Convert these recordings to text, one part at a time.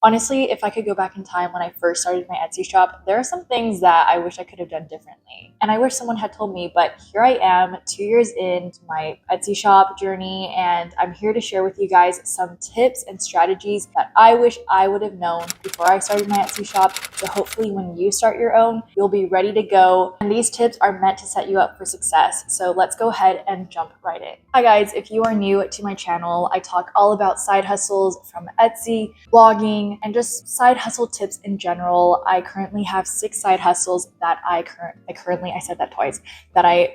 Honestly, if I could go back in time when I first started my Etsy shop, there are some things that I wish I could have done differently. And I wish someone had told me, but here I am 2 years into my Etsy shop journey, and I'm here to share with you guys some tips and strategies that I wish I would have known before I started my Etsy shop. So hopefully when you start your own, you'll be ready to go. And these tips are meant to set you up for success. So let's go ahead and jump right in. Hi guys, if you are new to my channel, I talk all about side hustles from Etsy, blogging, and just side hustle tips in general. I currently have 6 side hustles that I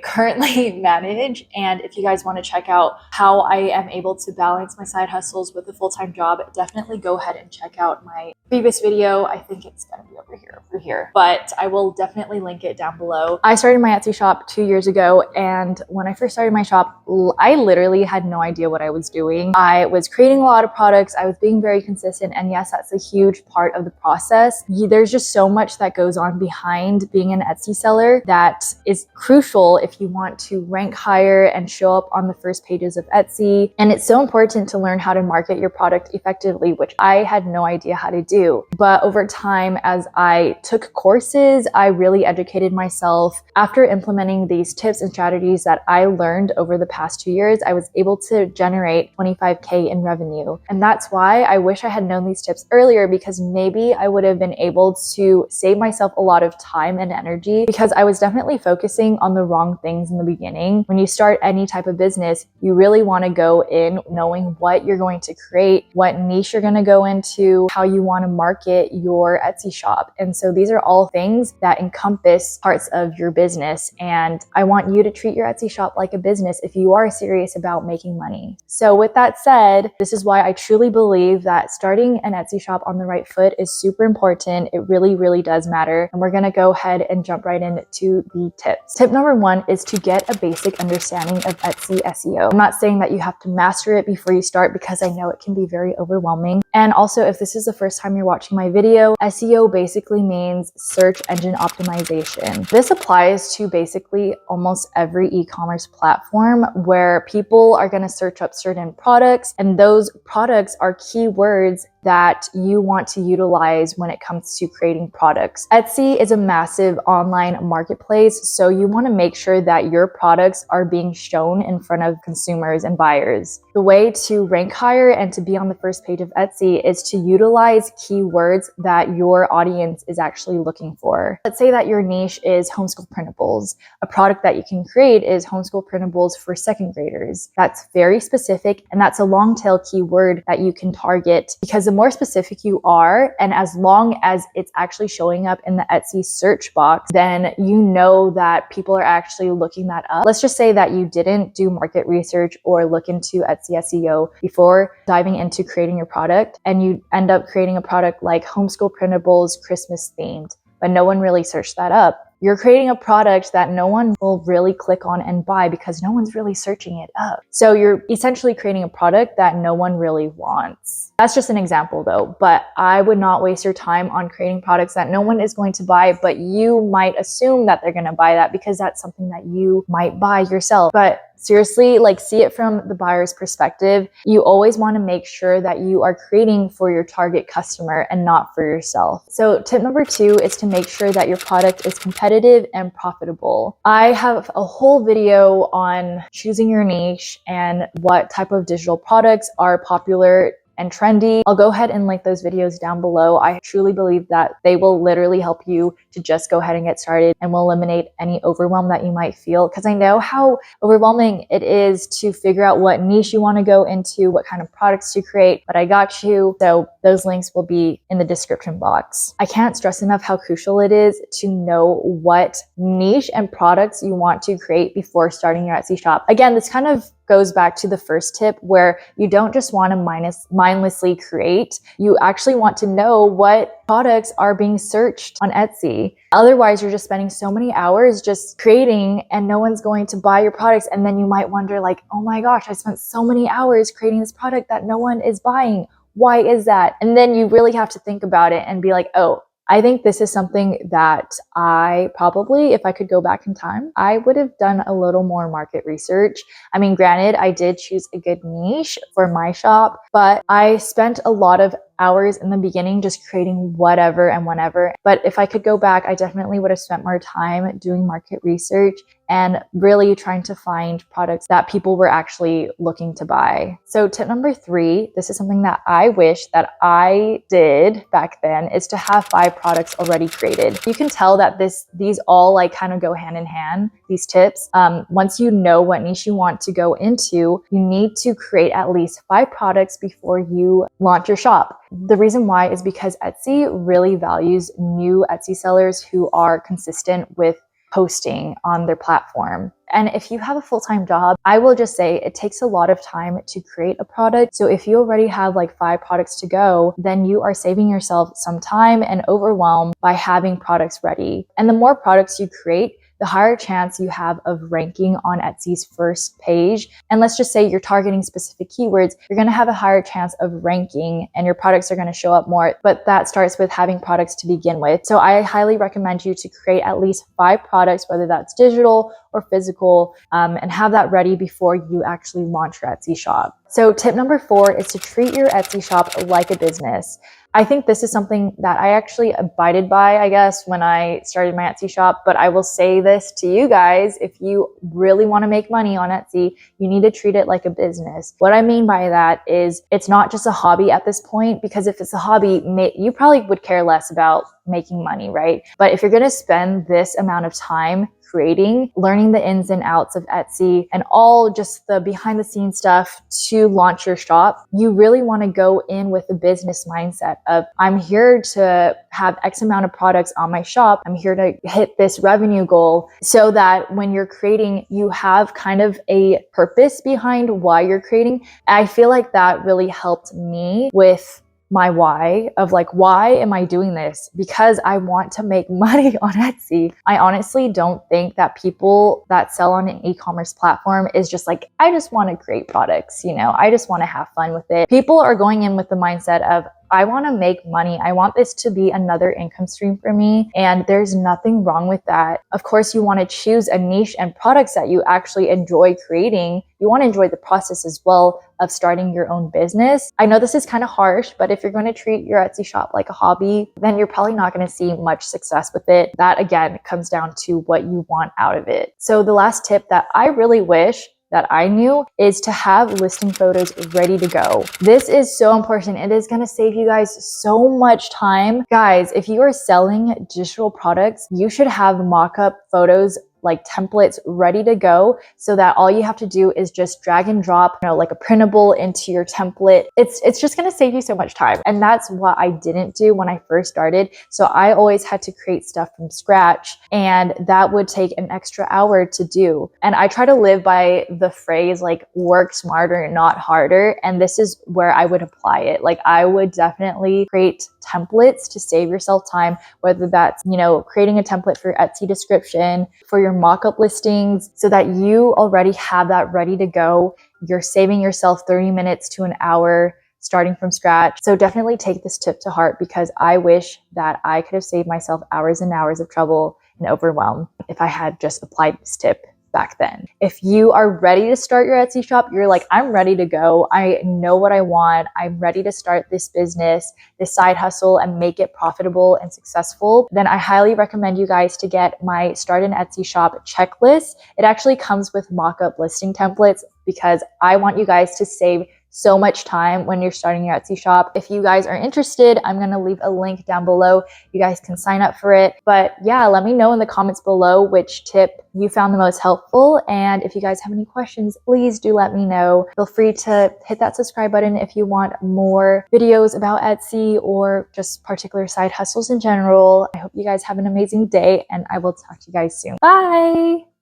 currently manage. And if you guys want to check out how I am able to balance my side hustles with a full-time job, definitely go ahead and check out my previous video. I think it's gonna be over here, but I will definitely link it down below. I started my Etsy shop 2 years ago, and when I first started my shop, I literally had no idea what I was doing. I was creating a lot of products, I was being very consistent, and yes, that's a huge part of the process. There's just so much that goes on behind being an Etsy seller that is crucial if you want to rank higher and show up on the first pages of Etsy. And it's so important to learn how to market your product effectively, which I had no idea how to do. But over time, as I took courses, I really educated myself. After implementing these tips and strategies that I learned over the past 2 years, I was able to generate 25K in revenue. And that's why I wish I had known these tips earlier, because maybe I would have been able to save myself a lot of time and energy, because I was definitely focusing on the wrong things in the beginning. When you start any type of business, you really want to go in knowing what you're going to create, what niche you're going to go into, how you want to market your Etsy shop. And so these are all things that encompass parts of your business. And I want you to treat your Etsy shop like a business if you are serious about making money. So with that said, this is why I truly believe that starting an Etsy shop on the right foot is super important. It really, really does matter. And we're going to go ahead and jump right into the tips. Tip number 1 is to get a basic understanding of Etsy SEO. I'm not saying that you have to master it before you start, because I know it can be very overwhelming. And also, if this is the first time you're watching my video, SEO basically means search engine optimization. This applies to basically almost every e-commerce platform where people are going to search up certain products, and those products are keywords that you want to utilize when it comes to creating products. Etsy is a massive online marketplace, so you want to make sure that your products are being shown in front of consumers and buyers. The way to rank higher and to be on the first page of Etsy is to utilize keywords that your audience is actually looking for. Let's say that your niche is homeschool printables. A product that you can create is homeschool printables for second graders. That's very specific, and that's a long tail keyword that you can target, because the more specific you are, and as long as it's actually showing up in the Etsy search box, then you know that people are actually looking that up. Let's just say that you didn't do market research or look into Etsy SEO before diving into creating your product, and you end up creating a product like homeschool printables Christmas themed, but no one really searched that up. You're creating a product that no one will really click on and buy because no one's really searching it up. So you're essentially creating a product that no one really wants. That's just an example though, but I would not waste your time on creating products that no one is going to buy, but you might assume that they're going to buy that because that's something that you might buy yourself. But seriously, like, see it from the buyer's perspective. You always want to make sure that you are creating for your target customer and not for yourself. So tip number 2 is to make sure that your product is competitive and profitable. I have a whole video on choosing your niche and what type of digital products are popular and trendy. I'll go ahead and link those videos down below. I truly believe that they will literally help you to just go ahead and get started, and will eliminate any overwhelm that you might feel, because I know how overwhelming it is to figure out what niche you want to go into, what kind of products to create, but I got you. So those links will be in the description box. I can't stress enough how crucial it is to know what niche and products you want to create before starting your Etsy shop. Again, this kind of goes back to the first tip, where you don't just want to mindlessly create. You actually want to know what products are being searched on Etsy. Otherwise, you're just spending so many hours just creating and no one's going to buy your products. And then you might wonder, like, oh my gosh, I spent so many hours creating this product that no one is buying. Why is that? And then you really have to think about it and be like, oh, I think this is something that I probably, if I could go back in time, I would have done a little more market research. I mean, granted, I did choose a good niche for my shop, but I spent a lot of hours in the beginning just creating whatever and whenever. But if I could go back, I definitely would have spent more time doing market research and really trying to find products that people were actually looking to buy. So tip number 3, this is something that I wish that I did back then, is to have 5 products already created. You can tell that these all like kind of go hand in hand, these tips. Once you know what niche you want to go into, you need to create at least 5 products before you launch your shop. The reason why is because Etsy really values new Etsy sellers who are consistent with posting on their platform. And if you have a full-time job, I will just say it takes a lot of time to create a product. So if you already have like 5 products to go, then you are saving yourself some time and overwhelm by having products ready. And the more products you create, the higher chance you have of ranking on Etsy's first page. And let's just say you're targeting specific keywords, you're going to have a higher chance of ranking and your products are going to show up more. But that starts with having products to begin with. So I highly recommend you to create at least 5 products, whether that's digital or physical, and have that ready before you actually launch your Etsy shop. So tip number 4 is to treat your Etsy shop like a business. I think this is something that I actually abided by, I guess, when I started my Etsy shop, but I will say this to you guys, if you really want to make money on Etsy, you need to treat it like a business. What I mean by that is it's not just a hobby at this point, because if it's a hobby, you probably would care less about making money, right? But if you're going to spend this amount of time creating, learning the ins and outs of Etsy and all just the behind the scenes stuff to launch your shop, you really want to go in with a business mindset of, I'm here to have X amount of products on my shop. I'm here to hit this revenue goal, so that when you're creating, you have kind of a purpose behind why you're creating. I feel like that really helped me with my why of like, why am I doing this? Because I want to make money on Etsy. I honestly don't think that people that sell on an e-commerce platform is just like, I just want to create products, I just want to have fun with it. People are going in with the mindset of, I want to make money. I want this to be another income stream for me. And there's nothing wrong with that. Of course, you want to choose a niche and products that you actually enjoy creating. You want to enjoy the process as well of starting your own business. I know this is kind of harsh, but if you're going to treat your Etsy shop like a hobby, then you're probably not going to see much success with it. That again comes down to what you want out of it. So the last tip that I really wish that I knew is to have listing photos ready to go. This is so important. It is going to save you guys so much time. Guys, if you are selling digital products, you should have mock-up photos, like templates ready to go, so that all you have to do is just drag and drop, like a printable into your template. It's just going to save you so much time. And that's what I didn't do when I first started. So I always had to create stuff from scratch, and that would take an extra hour to do. And I try to live by the phrase like, work smarter, not harder. And this is where I would apply it. Like, I would definitely create templates to save yourself time, whether that's, creating a template for your Etsy description, for your mock-up listings, so that you already have that ready to go. You're saving yourself 30 minutes to an hour starting from scratch. So definitely take this tip to heart, because I wish that I could have saved myself hours and hours of trouble and overwhelm if I had just applied this tip back then. If you are ready to start your Etsy shop, you're like, I'm ready to go. I know what I want. I'm ready to start this business, this side hustle, and make it profitable and successful, then I highly recommend you guys to get my Start an Etsy Shop checklist. It actually comes with mock-up listing templates, because I want you guys to save so much time when you're starting your Etsy shop. If you guys are interested, I'm going to leave a link down below. You guys can sign up for it. But yeah, let me know in the comments below which tip you found the most helpful. And if you guys have any questions, please do let me know. Feel free to hit that subscribe button if you want more videos about Etsy or just particular side hustles in general. I hope you guys have an amazing day, and I will talk to you guys soon. Bye!